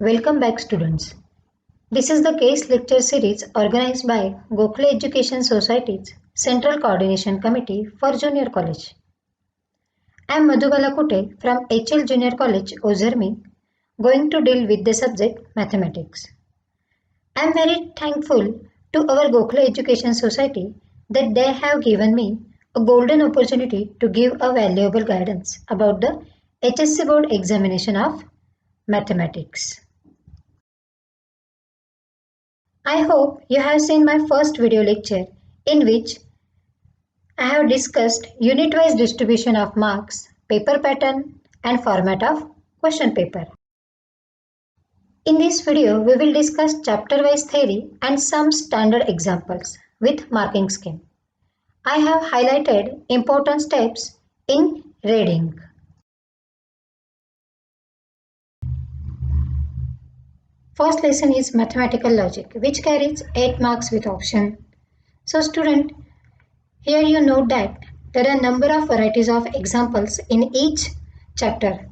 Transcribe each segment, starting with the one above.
Welcome back, students. This is the case lecture series organized by Gokhale Education Society's Central Coordination Committee for Junior College. I am Madhubala Kute from HL Junior College, Ozarmi, going to deal with the subject Mathematics. I am very thankful to our Gokhale Education Society that they have given me a golden opportunity to give a valuable guidance about the HSC Board examination of Mathematics. I hope you have seen my first video lecture in which I have discussed unit-wise distribution of marks, paper pattern and format of question paper. In this video, we will discuss chapter-wise theory and some standard examples with marking scheme. I have highlighted important steps in reading. First lesson is mathematical logic, which carries 8 marks with option. So student, here you note that there are a number of varieties of examples in each chapter.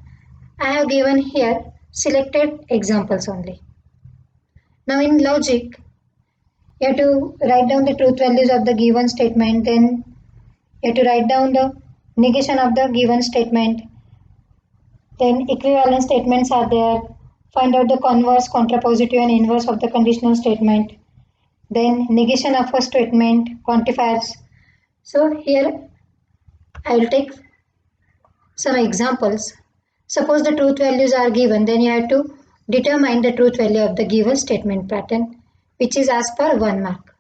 I have given here selected examples only. Now in logic, you have to write down the truth values of the given statement, then you have to write down the negation of the given statement, then equivalent statements are there, find out the converse, contrapositive and inverse of the conditional statement, then negation of a statement, quantifiers. So here I will take some examples. Suppose the truth values are given, then you have to determine the truth value of the given statement pattern, which is as per 1 mark.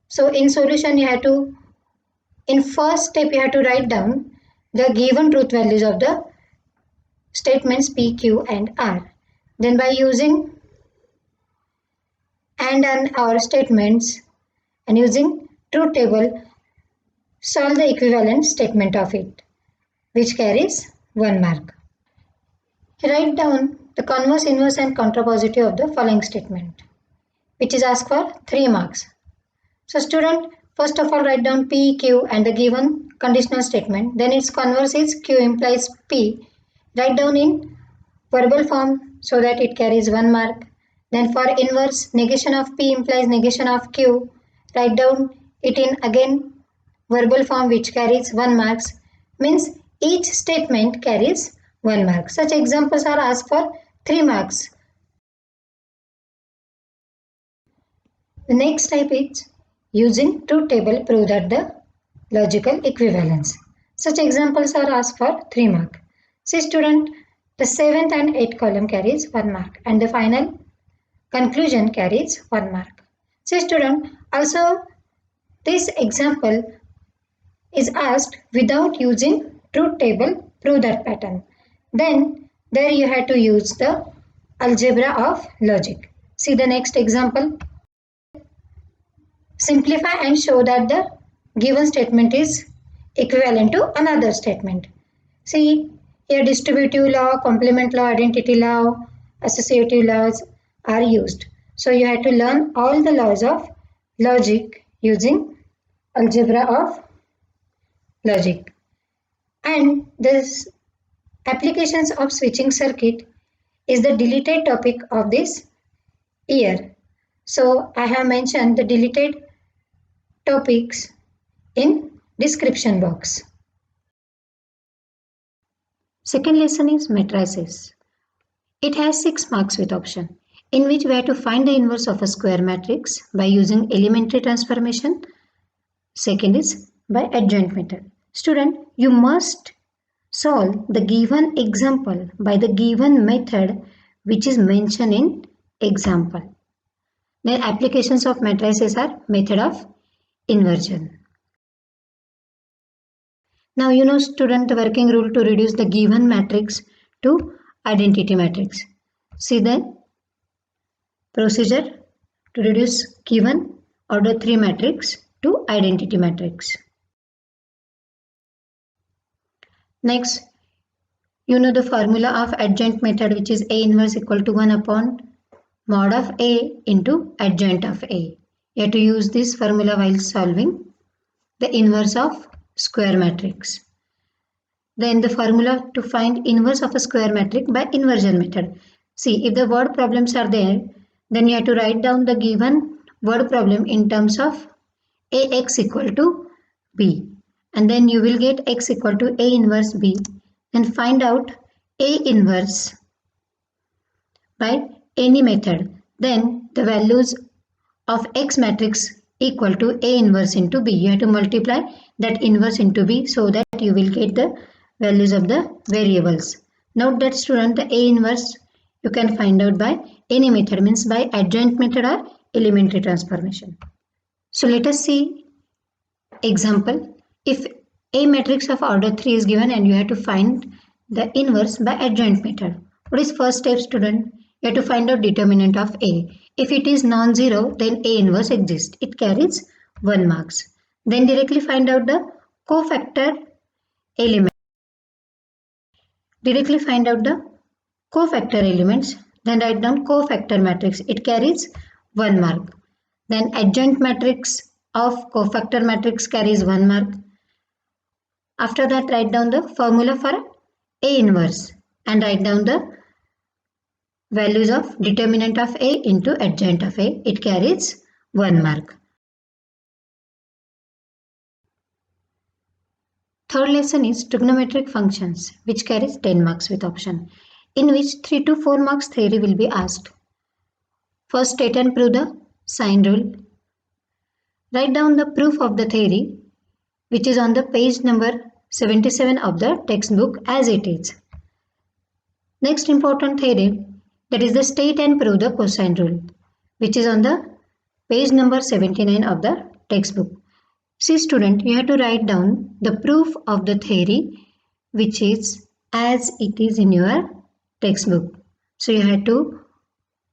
So in solution, you have to, in first step, you have to write down the given truth values of the statements P, Q and R. Then by using and or statements and using truth table, solve the equivalent statement of it, which carries 1 mark. Write down the converse, inverse and contrapositive of the following statement, which is asked for 3 marks. So student, first of all write down P, Q and the given conditional statement. Then its converse is Q implies P. Write down in verbal form so that it carries 1 mark. Then for inverse, negation of P implies negation of Q. Write down it in again verbal form which carries 1 marks. Means each statement carries 1 mark. Such examples are asked for 3 marks. The next type is using truth table prove that the logical equivalence. Such examples are asked for 3 mark. See student, the 7th and 8th column carries 1 mark and the final conclusion carries 1 mark. See student, also this example is asked without using truth table prove that pattern. Then there you have to use the algebra of logic. See the next example. Simplify and show that the given statement is equivalent to another statement. See here distributive law, complement law, identity law, associative laws are used. So you have to learn all the laws of logic using algebra of logic. And this applications of switching circuit is the deleted topic of this year. So I have mentioned the deleted topics in description box. Second lesson is matrices. It has 6 marks with option, in which we have to find the inverse of a square matrix by using elementary transformation. Second is by adjoint method. Student, you must solve the given example by the given method which is mentioned in example. Then applications of matrices are method of inversion. Now you know student, the working rule to reduce the given matrix to identity matrix. See the procedure to reduce given order 3 matrix to identity matrix. Next, you know the formula of adjoint method, which is A inverse equal to 1 upon mod of A into adjoint of A. You have to use this formula while solving the inverse of square matrix. Then the formula to find inverse of a square matrix by inversion method. See, if the word problems are there, then you have to write down the given word problem in terms of ax equal to b, and then you will get x equal to a inverse b, and find out a inverse by any method. Then the values of x matrix equal to a inverse into b. You have to multiply that inverse into b so that you will get the values of the variables. Note that student, the a inverse you can find out by any method, means by adjoint method or elementary transformation. So let us see example. If a matrix of order 3 is given and you have to find the inverse by adjoint method. What is first step, student? You have to find out determinant of A. If it is non-zero, then A inverse exists. It carries 1 marks. Then directly find out the cofactor element. Directly find out the cofactor elements. Then write down cofactor matrix. It carries 1 mark. Then adjoint matrix of cofactor matrix carries 1 mark. After that, write down the formula for A inverse and write down the values of determinant of A into adjoint of A. It carries 1 mark. Third lesson is trigonometric functions, which carries 10 marks with option, in which 3 to 4 marks theory will be asked. First, state and prove the sine rule. Write down the proof of the theory, which is on the page number 77 of the textbook as it is. Next important theory, that is the state and prove the cosine rule, which is on the page number 79 of the textbook. See student, you have to write down the proof of the theory which is as it is in your textbook. So you have to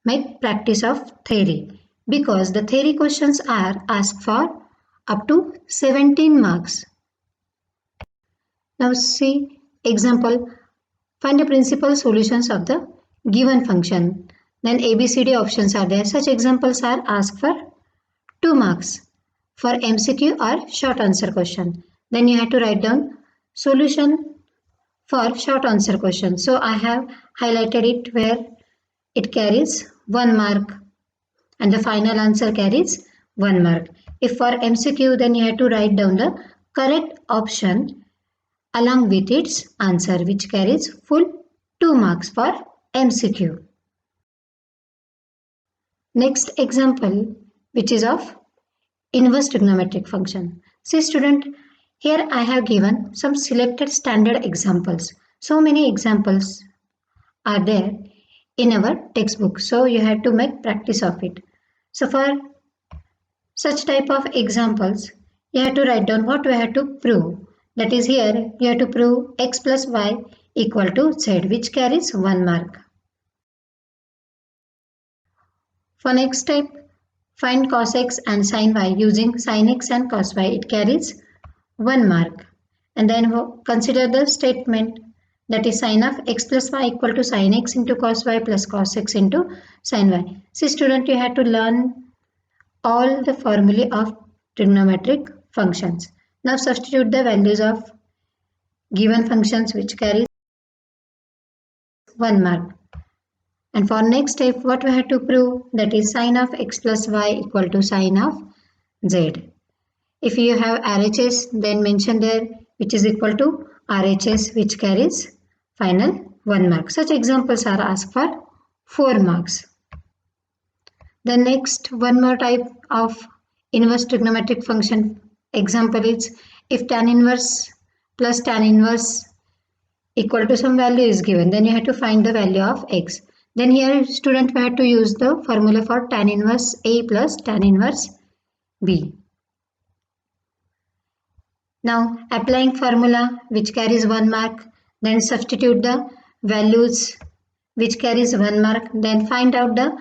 make practice of theory, because the theory questions are asked for up to 17 marks. Now see example, find the principal solutions of the given function. Then ABCD options are there. Such examples are asked for 2 marks for MCQ or short answer question. Then you have to write down solution for short answer question. So I have highlighted it where it carries 1 mark and the final answer carries 1 mark. If for MCQ, then you have to write down the correct option along with its answer, which carries full 2 marks for MCQ. Next example, which is of inverse trigonometric function. See student, here I have given some selected standard examples. So many examples are there in our textbook, so you have to make practice of it. So for such type of examples, you have to write down what we have to prove. That is, here you have to prove x plus y equal to z, which carries 1 mark. For next step, find cos x and sin y using sin x and cos y. It carries 1 mark. And then consider the statement, that is sin of x plus y equal to sin x into cos y plus cos x into sin y. See student, you have to learn all the formulae of trigonometric functions. Now substitute the values of given functions which carries 1 mark. And for next step, what we have to prove, that is sin of x plus y equal to sin of z. If you have RHS, then mention there which is equal to RHS, which carries final 1 mark. Such examples are asked for 4 marks. The next one more type of inverse trigonometric function example is, if tan inverse plus tan inverse equal to some value is given, then you have to find the value of x. Then here student, we have to use the formula for tan inverse A plus tan inverse B. Now applying formula which carries 1 mark, then substitute the values which carries 1 mark, then find out the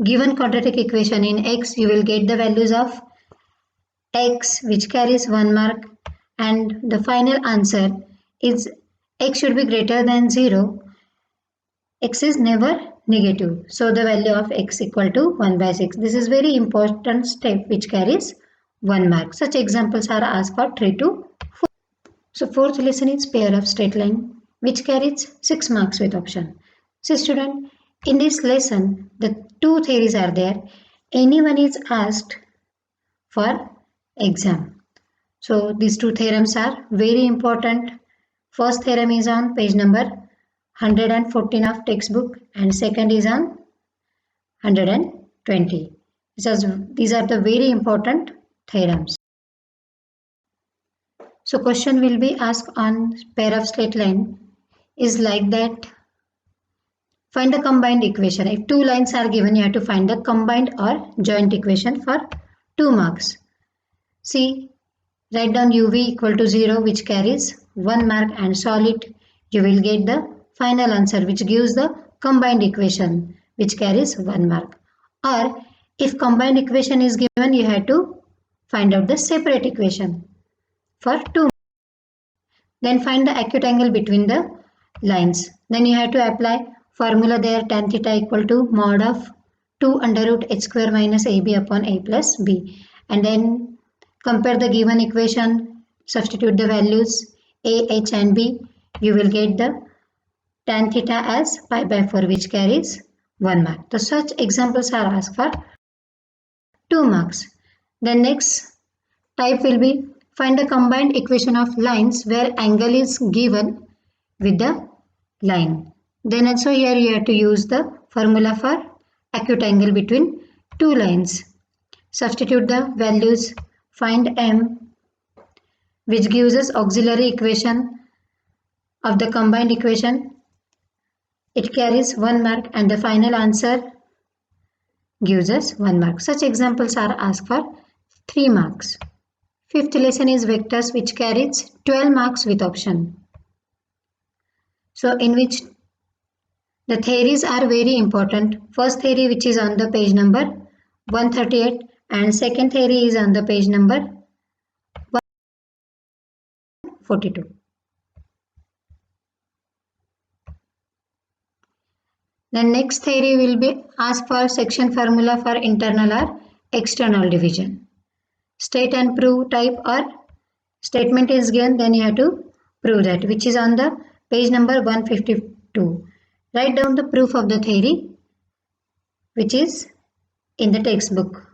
given quadratic equation in x. You will get the values of x which carries 1 mark, and the final answer is x should be greater than 0. X is never negative, so the value of x equal to 1 by 6. This is very important step which carries 1 mark. Such examples are asked for 3 to 4. So fourth lesson is pair of straight line which carries 6 marks with option. So student, In this lesson, the two theories are there. Anyone is asked for exam. So these two theorems are very important. First theorem is on page number 114 of textbook and second is on 120. These are the very important theorems. So question will be asked on pair of straight line is like that. Find the combined equation. If two lines are given, you have to find the combined or joint equation for 2 marks. See, write down uv equal to 0 which carries 1 mark and solve it. You will get the final answer which gives the combined equation which carries 1 mark. Or if combined equation is given, you have to find out the separate equation for 2. Then find the acute angle between the lines. Then you have to apply formula there, tan theta equal to mod of 2 under root h square minus ab upon a plus b. And then compare the given equation, substitute the values a, h and b. You will get the tan theta as pi by 4 which carries 1 mark. So such examples are asked for 2 marks. The next type will be find the combined equation of lines where angle is given with the line. Then also here you have to use the formula for acute angle between two lines. Substitute the values, find m which gives us auxiliary equation of the combined equation. It carries 1 mark and the final answer gives us 1 mark. Such examples are asked for 3 marks. Fifth lesson is vectors which carries 12 marks with option. So in which the theories are very important. First theory which is on the page number 138 and second theory is on the page number 142. The next theory will be asked for section formula for internal or external division. State and prove type or statement is given, then you have to prove that, which is on the page number 152. Write down the proof of the theory which is in the textbook.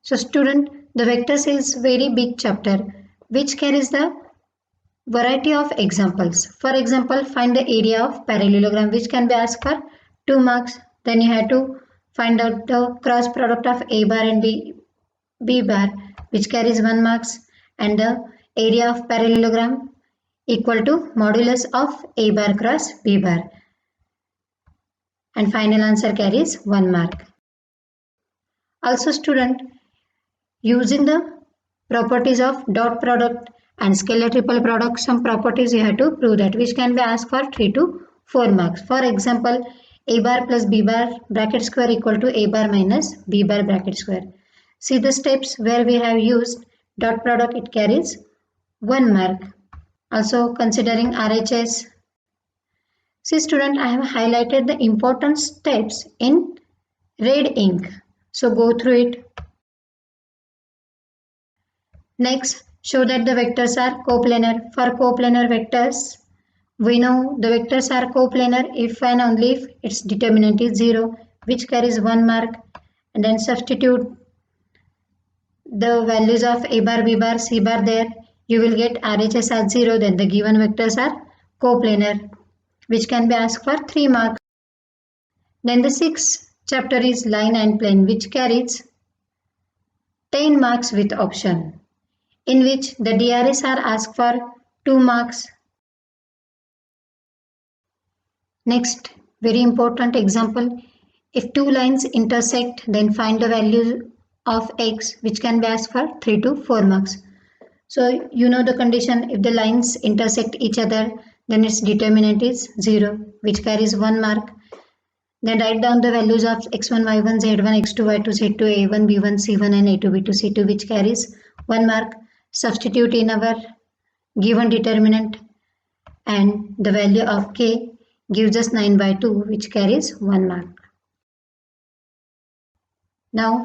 So student, the vectors is very big chapter which carries the variety of examples. For example, find the area of parallelogram which can be asked for 2 marks. Then you have to find out the cross product of a bar and b bar which carries 1 marks, and the area of parallelogram equal to modulus of a bar cross b bar, and final answer carries 1 mark. Also student, using the properties of dot product and scalar triple product, some properties you have to prove that which can be asked for 3 to 4 marks. For example, a bar plus b bar bracket square equal to a bar minus b bar bracket square. See the steps where we have used dot product, it carries 1 mark. Also considering RHS. See student, I have highlighted the important steps in red ink. So go through it. Next, show that the vectors are coplanar. For coplanar vectors, we know the vectors are coplanar if and only if its determinant is 0, which carries 1 mark. And then substitute the values of a bar, b bar, c bar there. You will get RHS as 0. Then the given vectors are coplanar, which can be asked for 3 marks. Then the sixth chapter is line and plane, which carries 10 marks with option, in which the DRS are asked for 2 marks. Next, very important example, if two lines intersect, then find the value of x, which can be asked for 3 to 4 marks. So you know the condition, if the lines intersect each other, then its determinant is 0, which carries 1 mark. Then write down the values of x1, y1, z1, x2, y2, z2, a1, b1, c1 and a2, b2, c2, which carries 1 mark. Substitute in our given determinant and the value of k gives us 9 by 2, which carries 1 mark. Now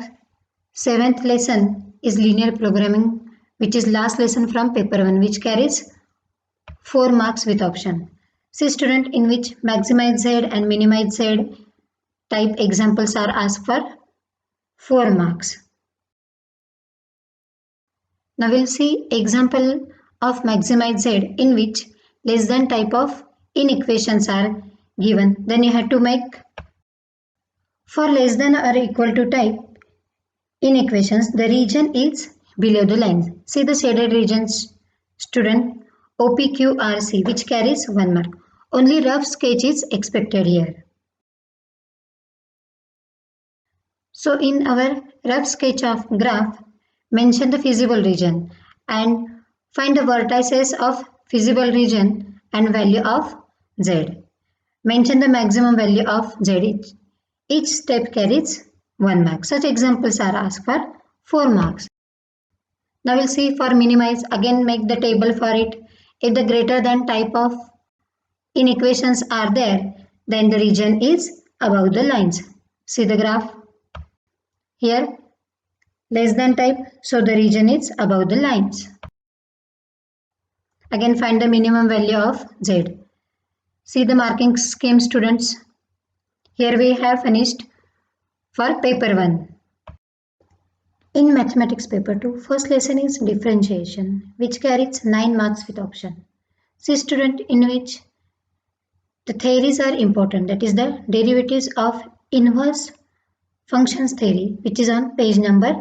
7th lesson is linear programming, which is last lesson from paper 1, which carries 4 marks with option. See student, in which maximize Z and minimize Z type examples are asked for 4 marks. Now we'll see example of maximize Z in which less than type of inequations are given. Then you have to make for less than or equal to type inequations, the region is below the line. See the shaded regions, student, OPQRC, which carries 1 mark. Only rough sketch is expected here. So in our rough sketch of graph, mention the feasible region and find the vertices of feasible region and value of Z. Mention the maximum value of Z. Each step carries 1 mark. Such examples are asked for 4 marks. Now we'll see for minimize. Again make the table for it. If the greater than type of inequations are there, then the region is above the lines. See the graph. Here less than type, so the region is above the lines. Again find the minimum value of Z. See the marking scheme, students. Here we have finished for paper 1. In mathematics paper 2, first lesson is differentiation, which carries 9 marks with option. See student, in which the theories are important, that is the derivatives of inverse functions theory, which is on page number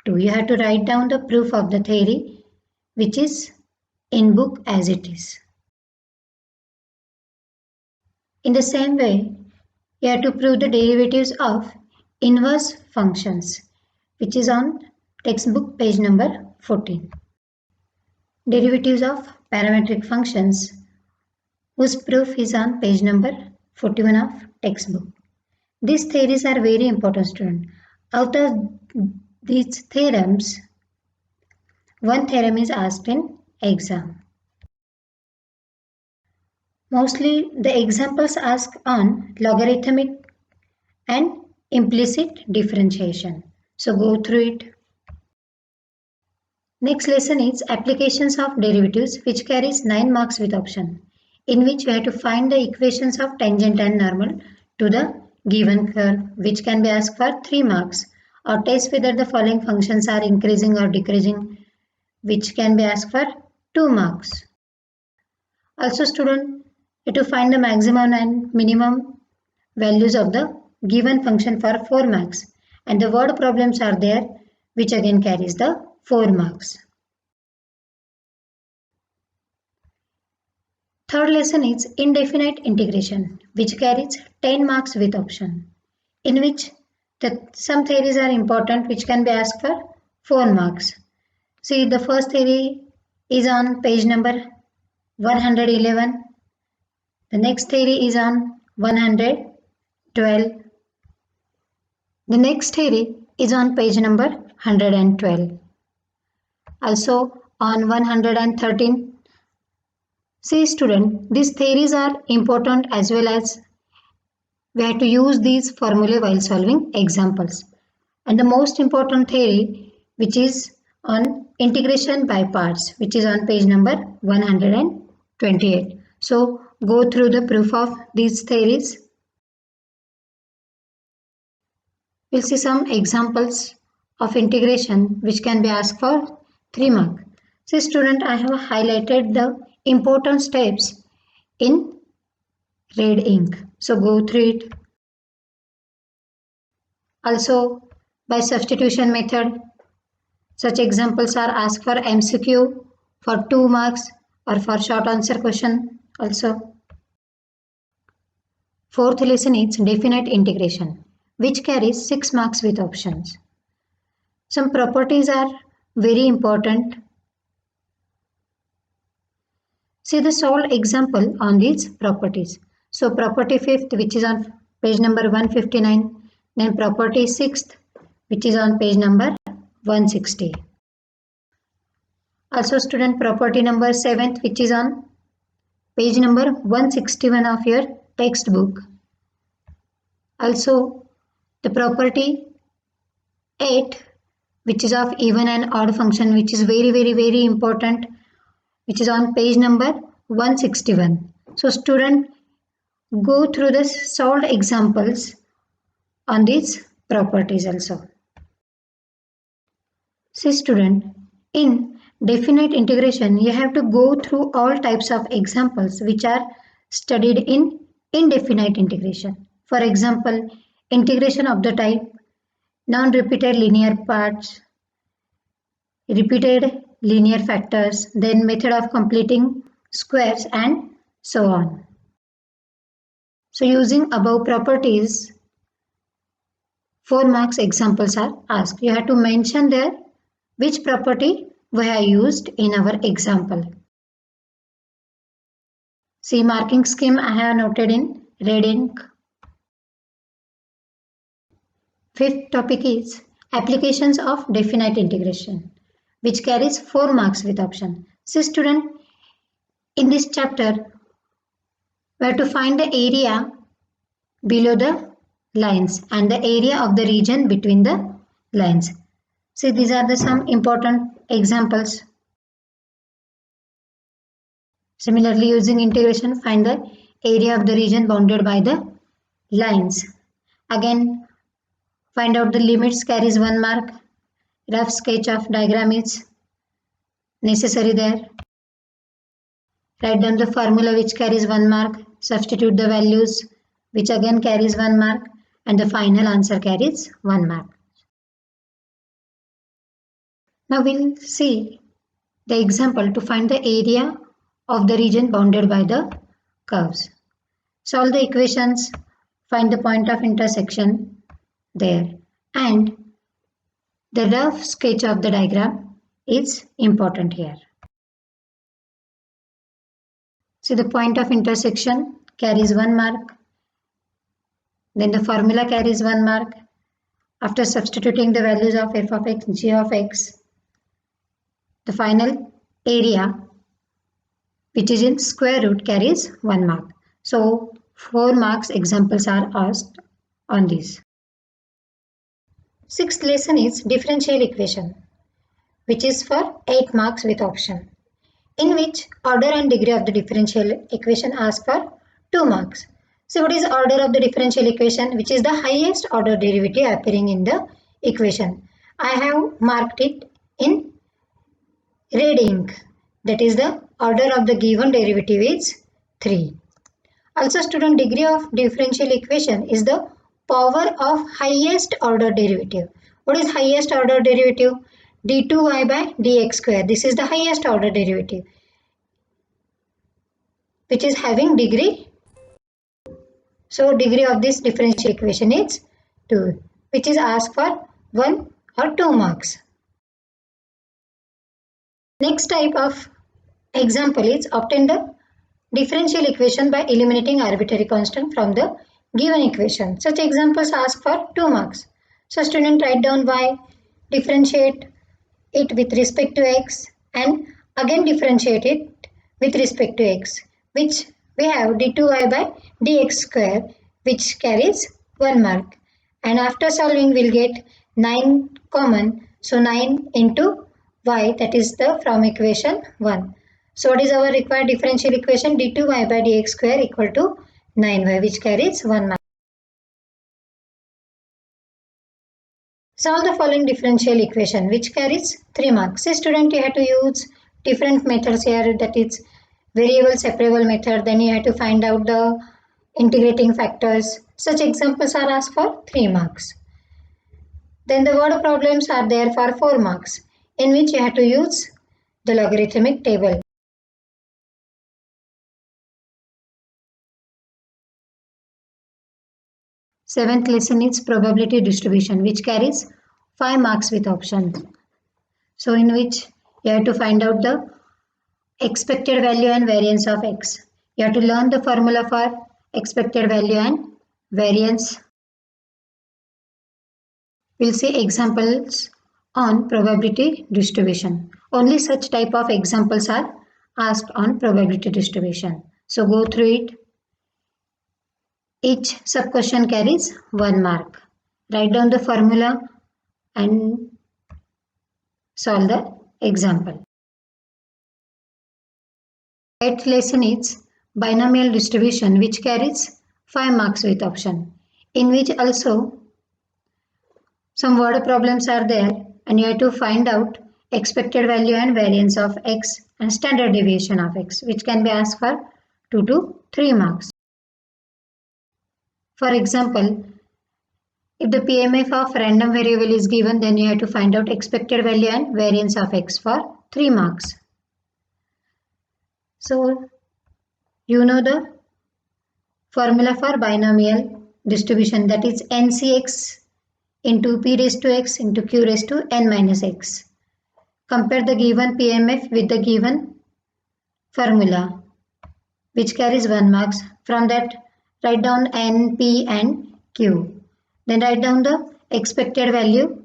2. You have to write down the proof of the theory, which is in book as it is. In the same way, you have to prove the derivatives of inverse functions, which is on textbook page number 14. Derivatives of parametric functions, whose proof is on page number 41 of textbook. These theories are very important, student. Out of these theorems, one theorem is asked in exam. Mostly the examples ask on logarithmic and implicit differentiation. So go through it. Next lesson is applications of derivatives, which carries 9 marks with option, in which we have to find the equations of tangent and normal to the given curve, which can be asked for 3 marks, or test whether the following functions are increasing or decreasing, which can be asked for 2 marks. Also student, you have to find the maximum and minimum values of the given function for 4 marks, and the word problems are there, which again carries the 4 marks. Third lesson is indefinite integration, which carries 10 marks with option, in which some theories are important, which can be asked for 4 marks. See, the first theory is on page number 111. The next theory is on 112. The next theory is on page number 112. Also on 113. See student, these theories are important as well as we have to use these formulae while solving examples. And the most important theory, which is on integration by parts, which is on page number 128. So go through the proof of these theories. We'll see some examples of integration which can be asked for 3 marks. See student, I have highlighted the important steps in red ink. So go through it. Also by substitution method, such examples are asked for MCQ for 2 marks or for short answer question also. Fourth lesson is definite integration, which carries 6 marks with options. Some properties are very important. See the solved example on these properties. So property 5th, which is on page number 159, then property 6th, which is on page number 160. Also student, property number 7th, which is on page number 161 of your textbook. Also the property 8, which is of even and odd function, which is very important, which is on page number 161. So student, go through the solved examples on these properties also. See student, in definite integration, you have to go through all types of examples which are studied in indefinite integration. For example, integration of the type non-repeated linear parts, repeated linear factors, then method of completing squares and so on. So using above properties, 4 marks examples are asked. You have to mention there which property we have used in our example. See, marking scheme I have noted in red ink. Fifth topic is applications of definite integration, which carries 4 marks with option. See student, in this chapter, we have to find the area below the lines and the area of the region between the lines. See, these are the some important examples. Similarly, using integration, find the area of the region bounded by the lines. Again, find out the limits carries 1 mark. Rough sketch of diagram is necessary there. Write down the formula which carries 1 mark. Substitute the values which again carries 1 mark, and the final answer carries 1 mark. Now we'll see the example to find the area of the region bounded by the curves. Solve the equations, find the point of intersection there, and the rough sketch of the diagram is important here. See, the point of intersection carries 1 mark, then the formula carries 1 mark. After substituting the values of f of x, g of x, the final area, which is in square root, carries 1 mark. So 4 marks examples are asked on this. Sixth lesson is differential equation, which is for 8 marks with option, in which order and degree of the differential equation ask for 2 marks. So what is order of the differential equation? Which is the highest order derivative appearing in the equation. I have marked it in red ink. That is the order of the given derivative is 3. Also student, degree of differential equation is the power of highest order derivative. What is highest order derivative? d2y by dx square. This is the highest order derivative, which is having degree. So degree of this differential equation is 2, which is asked for 1 or 2 marks. Next type of example is obtain the differential equation by eliminating arbitrary constant from the given equation. Such examples ask for 2 marks. So student, write down y, differentiate it with respect to x, and again differentiate it with respect to x, which we have d2y by dx square, which carries 1 mark. And after solving, we'll get 9 common. So 9 into y, that is the from equation 1. So what is our required differential equation? d2y by dx square equal to 9y, which carries 1 mark. Solve the following differential equation, which carries 3 marks. Say student, you have to use different methods here, that is variable separable method. Then you have to find out the integrating factors. Such examples are asked for 3 marks. Then the word problems are there for 4 marks, in which you have to use the logarithmic table. Seventh lesson is probability distribution, which carries 5 marks with options. So in which you have to find out the expected value and variance of x. You have to learn the formula for expected value and variance. We'll see examples on probability distribution. Only such type of examples are asked on probability distribution. So go through it. Each sub-question carries 1 mark. Write down the formula and solve the example. Eighth lesson is binomial distribution which carries 5 marks with option, in which also some word problems are there and you have to find out expected value and variance of x and standard deviation of x, which can be asked for 2 to 3 marks. For example, if the PMF of random variable is given, then you have to find out expected value and variance of x for 3 marks. So, you know the formula for binomial distribution, that is NCX into P raised to x into Q raised to n minus x. Compare the given PMF with the given formula which carries 1 marks. From that, write down n, p and q. Then write down the expected value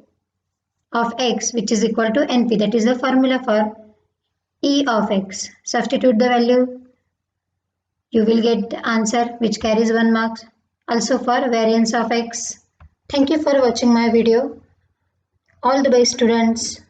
of x which is equal to np, that is the formula for E of x. Substitute the value, you will get the answer which carries 1 mark. Also for variance of x. Thank you for watching my video. All the best, students.